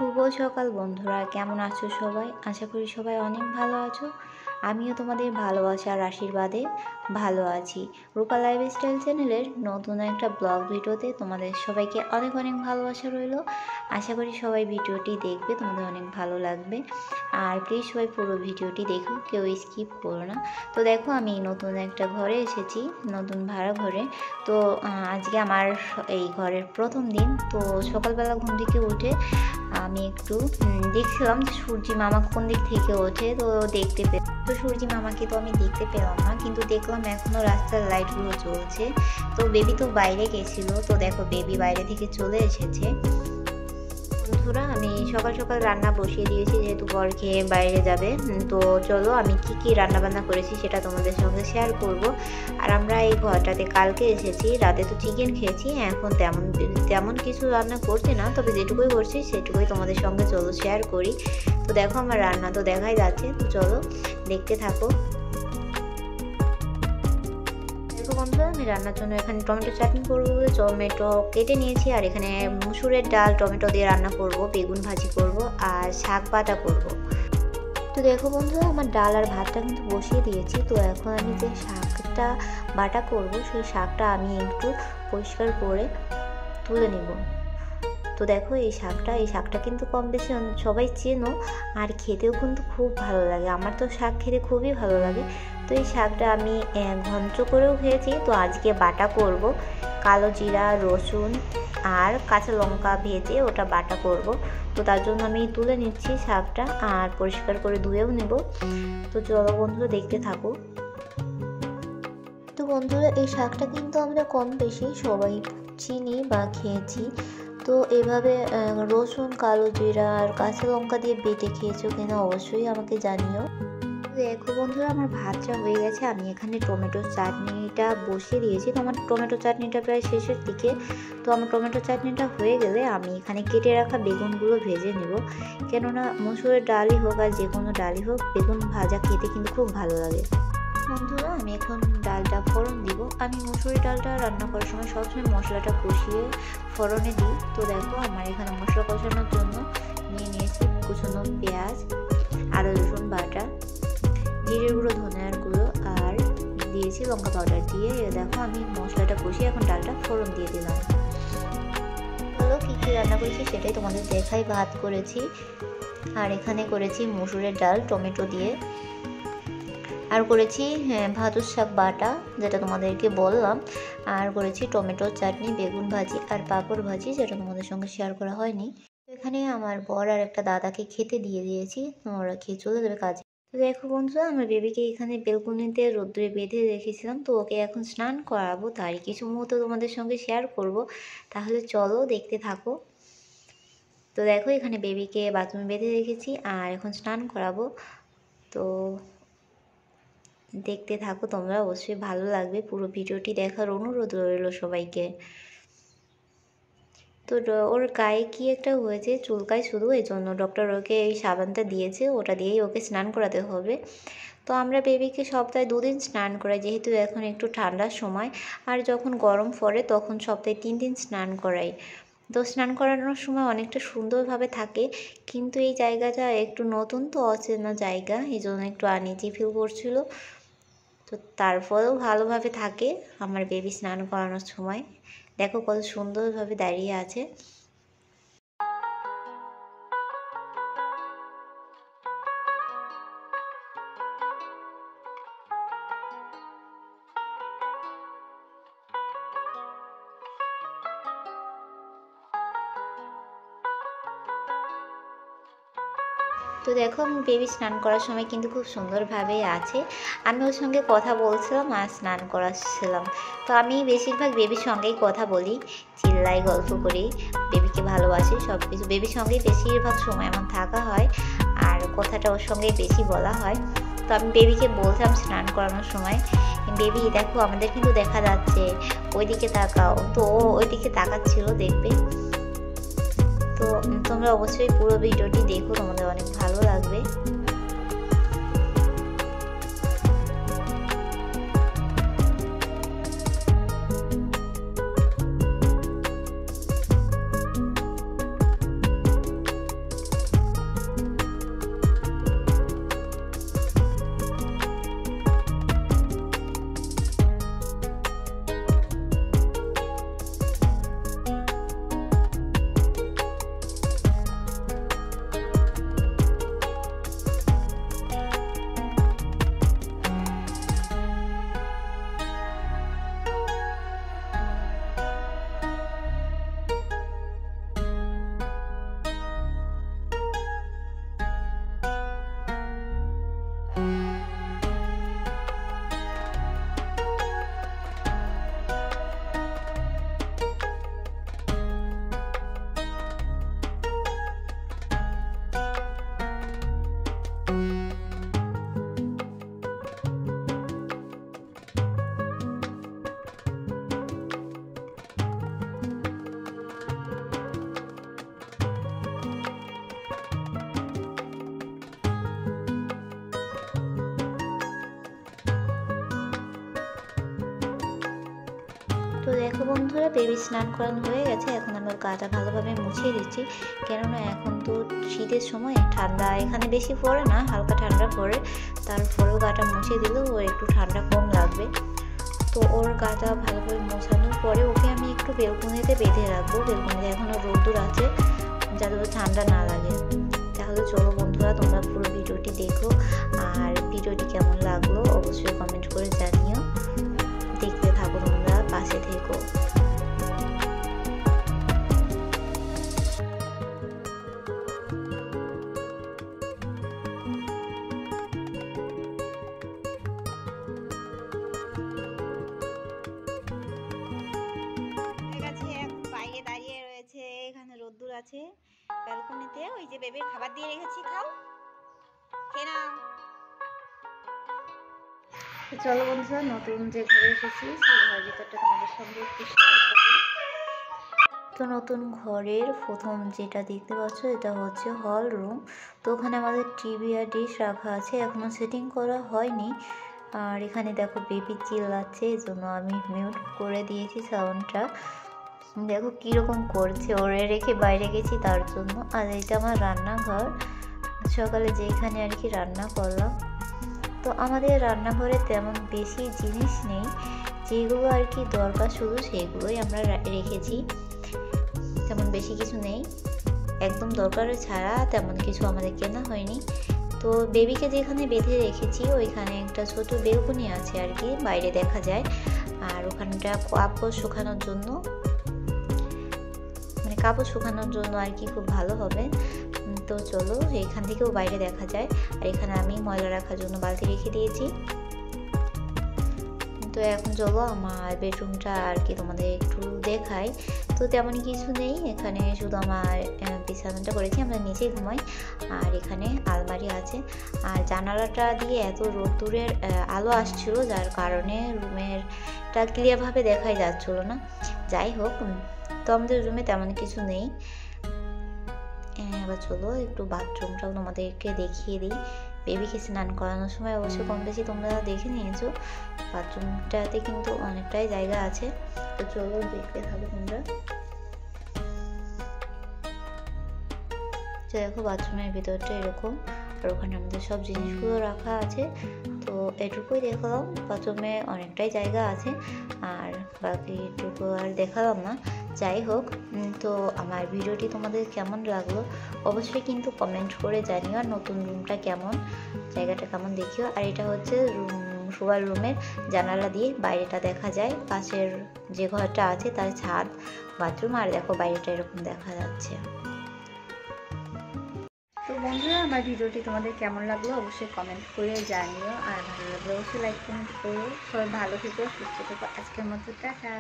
শুভ সকাল বন্ধুরা, কেমন আছো সবাই? আশা করি সবাই অনেক ভালো আছো। আমিও তোমাদের ভালোবাসার আশীর্বাদে ভালো আছি। রূপা লাইফস্টাইল চ্যানেলের নতুন একটা ব্লগ ভিডিওতে তোমাদের সবাইকে অনেক অনেক ভালোবাসা রইল। আশা করি সবাই ভিডিওটি দেখবে, তোমাদের অনেক ভালো লাগবে। আর প্লিজ সবাই পুরো ভিডিওটি দেখো, কেউ স্কিপ করো না। তো দেখো, আমি নতুন একটা ঘরে এসেছি, নতুন ভাড়া ঘরে। তো আজকে আমার এই ঘরের প্রথম দিন। তো সকালবেলা ঘুম থেকে উঠে আমি একটু দেখছিলাম যে সূর্যি মামা কোন দিক থেকে ওঠে। তো দেখতে তো সূর্যি মামাকে তো আমি দেখতে পেলাম না, কিন্তু দেখলাম এখনো রাস্তার লাইটগুলো চলছে। তো বেবি তো বাইরে গেছিলো, তো দেখো বেবি বাইরে থেকে চলে এসেছে। বন্ধুরা, আমি সকাল সকাল রান্না বসিয়ে দিয়েছি, যেহেতু বর খেয়ে বাইরে যাবে। তো চলো, আমি কি রান্না বান্না করেছি সেটা তোমাদের সঙ্গে শেয়ার করব। আর আমরা এই ঘরটাতে কালকে এসেছি, রাতে তো চিকেন খেয়েছি। এখন তেমন কিছু রান্না করছি না, তবে যেটুকুই করছি সেটুকুই তোমাদের সঙ্গে চলো শেয়ার করি। তো দেখো, আমার রান্না তো দেখাই যাচ্ছে, তো চলো দেখতে থাকো। বন্ধুরা, আমি রান্নার জন্য এখানে টমেটো চাটনি করবো বলে টমেটো কেটে নিয়েছি। আর এখানে মুসুরের ডাল টমেটো দিয়ে রান্না করব, বেগুন ভাজি করব, আর শাক বাটা করব। তো দেখো বন্ধুরা, আমার ডাল আর ভাতটা কিন্তু বসিয়ে দিয়েছি। তো এখন আমি যে শাকটা বাটা করব, সেই শাকটা আমি একটু পরিষ্কার করে তুলে নেব। তো দেখো, এই শাকটা কিন্তু কম বেশি সবাই চেনো, আর খেতেও কিন্তু খুব ভালো লাগে। আমার তো শাক খেতে খুবই ভালো লাগে। তো এই শাকটা আমি ঘন্ট করেও খেয়েছি। তো আজকে বাটা করব, কালো জিরা, রসুন আর কাঁচা লঙ্কা ভেজে ওটা বাটা করব। তো তার জন্য আমি তুলে নিচ্ছি শাকটা, আর পরিষ্কার করে ধুয়েও নেব। তো চলো বন্ধুরা, দেখতে থাকো। তো বন্ধুরা, এই শাকটা কিন্তু আমরা কম বেশি সবাই চিনি বা খেয়েছি। তো এভাবে রসুন, কালো জিরা আর কাঁচা লঙ্কা দিয়ে বেটে খেয়েছো কিনা অবশ্যই আমাকে জানিও। দেখো বন্ধুরা, আমার ভাতটা হয়ে গেছে। আমি এখানে টমেটো চাটনিটা বসিয়ে দিয়েছি। তো আমার টমেটো চাটনিটা প্রায় শেষের দিকে। তো আমার টমেটো চাটনিটা হয়ে গেলে আমি এখানে কেটে রাখা বেগুনগুলো ভেজে নেব। কেননা মসুরের ডালই হোক আর যে কোনো ডালই হোক, বেগুন ভাজা খেতে কিন্তু খুব ভালো লাগে। বন্ধুরা, আমি এখন ডালটা ফোড়ন দিব। আমি মুসুরি ডালটা রান্না করার সময় সবসময় মশলাটা কষিয়ে ফোড়নে দিই। তো দেখো, আমার এখানে মশলা কষানোর জন্য নিয়েছি কুচনো পেঁয়াজ, আদা রসুন বাটা, জিরের গুঁড়ো, ধনিয়ার গুঁড়ো, আর দিয়েছি লঙ্কা পাউডার দিয়ে। দেখো, আমি মশলাটা কষিয়ে এখন ডালটা ফোড়ন দিয়ে দিলাম। হলো কী রান্না করেছি সেটাই তোমাদের দেখাই। ভাত করেছি, আর এখানে করেছি মুসুরের ডাল টমেটো দিয়ে, আর করেছি ভাদুর শাক বাটা, যেটা তোমাদেরকে বললাম, আর করেছি টমেটো চাটনি, বেগুন ভাজি আর পাঁপড় ভাজি, যেটা তোমাদের সঙ্গে শেয়ার করা হয়নি। এখানে আমার বর আর একটা দাদাকে খেতে দিয়ে দিয়েছি, ওরা খেয়ে চলে যাবে কাজে। তো দেখো বন্ধুরা, আমার বেবিকে এখানে বেলকুনিতে রোদ্দুরে বেঁধে রেখেছিলাম। তো ওকে এখন স্নান করাবো, তারই কিছু মুহূর্ত তোমাদের সঙ্গে শেয়ার করব। তাহলে চলো দেখতে থাকো। তো দেখো, এখানে বেবিকে বাথরুমে বেঁধে রেখেছি, আর এখন স্নান করাবো। তো দেখতে থাকো তোমরা, অবশ্যই ভালো লাগবে। পুরো ভিডিওটি দেখার অনুরোধ রইল সবাইকে। তো ওর গায়ে কি একটা হয়েছে, চুলকায় শুধু, এই জন্য ডক্টর ওকে এই সাবানটা দিয়েছে, ওটা দিয়েই ওকে স্নান করাতে হবে। তো আমরা বেবিকে সপ্তাহে 2 দিন স্নান করাই, যেহেতু এখন একটু ঠান্ডার সময়। আর যখন গরম পড়ে তখন সপ্তাহে 3 দিন স্নান করাই। তো স্নান করানোর সময় অনেকটা সুন্দরভাবে থাকে, কিন্তু এই জায়গাটা একটু নতুন, তো অচেনা জায়গা, এই জন্য একটু আনইজি ফিল করছিল। তো তারপরেও ভালোভাবে থাকে আমার বেবি স্নান করানোর সময়। দেখো কত সুন্দরভাবে দাঁড়িয়ে আছে। তো দেখো, আমি বেবি স্নান করার সময় কিন্তু খুব সুন্দরভাবেই আছে। আমি ওর সঙ্গে কথা বলছিলাম আর স্নান করাচ্ছিলাম। তো আমি বেশিরভাগ বেবির সঙ্গেই কথা বলি, চিল্লাই, গল্প করি, বেবিকে ভালোবাসি, সব কিছু বেবির সঙ্গেই বেশিরভাগ সময় আমার থাকা হয়, আর কথাটা ওর সঙ্গেই বেশি বলা হয়। তো আমি বেবিকে বলছিলাম স্নান করানোর সময়, বেবি দেখো আমাদের কিন্তু দেখা যাচ্ছে, ওইদিকে তাকাও। তো ও ওইদিকে তাকাচ্ছিল, দেখবে। তো তোমরা অবশ্যই পুরো ভিডিওটি দেখো, তোমাদের অনেক ভালো লাগবে। তো দেখো বন্ধুরা, বেবি স্নান করানো হয়ে গেছে। এখন আমি ওর গাটা ভালোভাবে মুছিয়ে দিচ্ছি, কেননা এখন তো শীতের সময়, ঠান্ডা এখানে বেশি পড়ে না, হালকা ঠান্ডা পড়ে, তারপরেও গাটা মুছিয়ে দিলেও ওর একটু ঠান্ডা কম লাগবে। তো ওর গাটা ভালোভাবে মোছানোর পরে ওকে আমি একটু বেলকুনিতে বেঁধে রাখবো। বেলকুনিতে এখনও রোদ্দুর আছে, যাতে ওর ঠান্ডা না লাগে। তাহলে চলো বন্ধুরা, তোমরা পুরো ভিডিওটি দেখো, আর ভিডিওটি কেমন লাগলো অবশ্যই কমেন্ট করে জানিও। দেখতে থাকো তোমরা, পাশে থেকো। বাইরে দাঁড়িয়ে রয়েছে, এখানে রোদ্দুর আছে ব্যালকনিতে। ওই যে বেবির খাবার দিয়ে রেখেছি, খাও, খেয়ে নাও। চলো বন্ধুরা, নতুন যে ঘরে এসেছি সেই ঘরের ভিতরটা তোমাদের সঙ্গে একটু শেয়ার করি। তো নতুন ঘরের প্রথম যেটা দেখতে পাচ্ছ, এটা হচ্ছে হল রুম। তো ওখানে আমাদের টিভি আর ডিশ রাখা আছে, এখনো সেটিং করা হয়নি। আর এখানে দেখো বেবি চিল্লাচ্ছে, এই জন্য আমি মিউট করে দিয়েছি সাউন্ডটা। দেখো কীরকম করছে, ওরে রেখে বাইরে গেছি তার জন্য। আর এটা আমার রান্নাঘর, সকালে যেখানে আর কি রান্না করলাম। তো আমাদের রান্নাঘরে তেমন বেশি জিনিস নেই, যেগুলো আর কি দরকার শুধু সেগুলোই আমরা রেখেছি। তেমন বেশি কিছু নেই, একদম দরকার ছাড়া তেমন কিছু আমাদের কেনা হয়নি। তো বেবিকে যেখানে বেঁধে রেখেছি ওইখানে একটা ছোট বেলকনি আছে আর কি, বাইরে দেখা যায়। আর ওখানটা কাপড় শুকানোর জন্য, মানে কাপড় শুকানোর জন্য আর কি খুব ভালো হবে। তো চলো, এখান থেকেও বাইরে দেখা যায়। আর এখানে আমি ময়লা রাখার জন্য বালতি রেখে দিয়েছি। তো এখন চলো আমার বেডরুমটা আর কি তোমাদের একটু দেখাই। তো তেমন কিছু নেই, এখানে শুধু আমার বিছানাটা করেছি, আমরা নিচেই ঘুমাই। আর এখানে আলমারি আছে, আর জানালাটা দিয়ে এত রোদ্দুরের আলো আসছিল, যার কারণে রুমেরটা ক্লিয়ারভাবে দেখাই যাচ্ছিল না। যাই হোক, তো আমাদের রুমে তেমন কিছু নেই। এবার চলো একটু বাথরুমটাও তোমাদেরকে দেখিয়ে দিই। বেবিকে স্নান করানোর সময় অবশ্য কম বেশি তোমরা দেখে নিয়েছো, বাথরুমটাতে কিন্তু অনেকটাই জায়গা আছে। তো চলো দেখতে থাকো তোমরা। তো দেখো বাথরুমের ভিতরটা এরকম, আর ওখানে আমাদের সব জিনিসগুলো রাখা আছে। তো এটুকুই দেখালাম, বাথরুমে অনেকটাই জায়গা আছে, আর বাকি এটুকু আর দেখালাম না। যাই হোক, তো আমার ভিডিওটি তোমাদের কেমন লাগলো অবশ্যই কিন্তু কমেন্ট করে জানিও। আর নতুন রুমটা কেমন, জায়গাটা কেমন দেখিও। আর এটা হচ্ছে শোয়ার রুমের জানালা দিয়ে বাইরেটা দেখা যায়, পাশের যে ঘরটা আছে তার ছাদ, বাথরুম। আর দেখো বাইরেটা এরকম দেখা যাচ্ছে। তো বন্ধুরা, আমার ভিডিওটি তোমাদের কেমন লাগলো অবশ্যই কমেন্ট করে জানিও, আর ভালো লাগলে অবশ্যই লাইক কমেন্ট করো। সবাই ভালো থেকো, সুস্থ থেকো। আজকের মতো টাটা।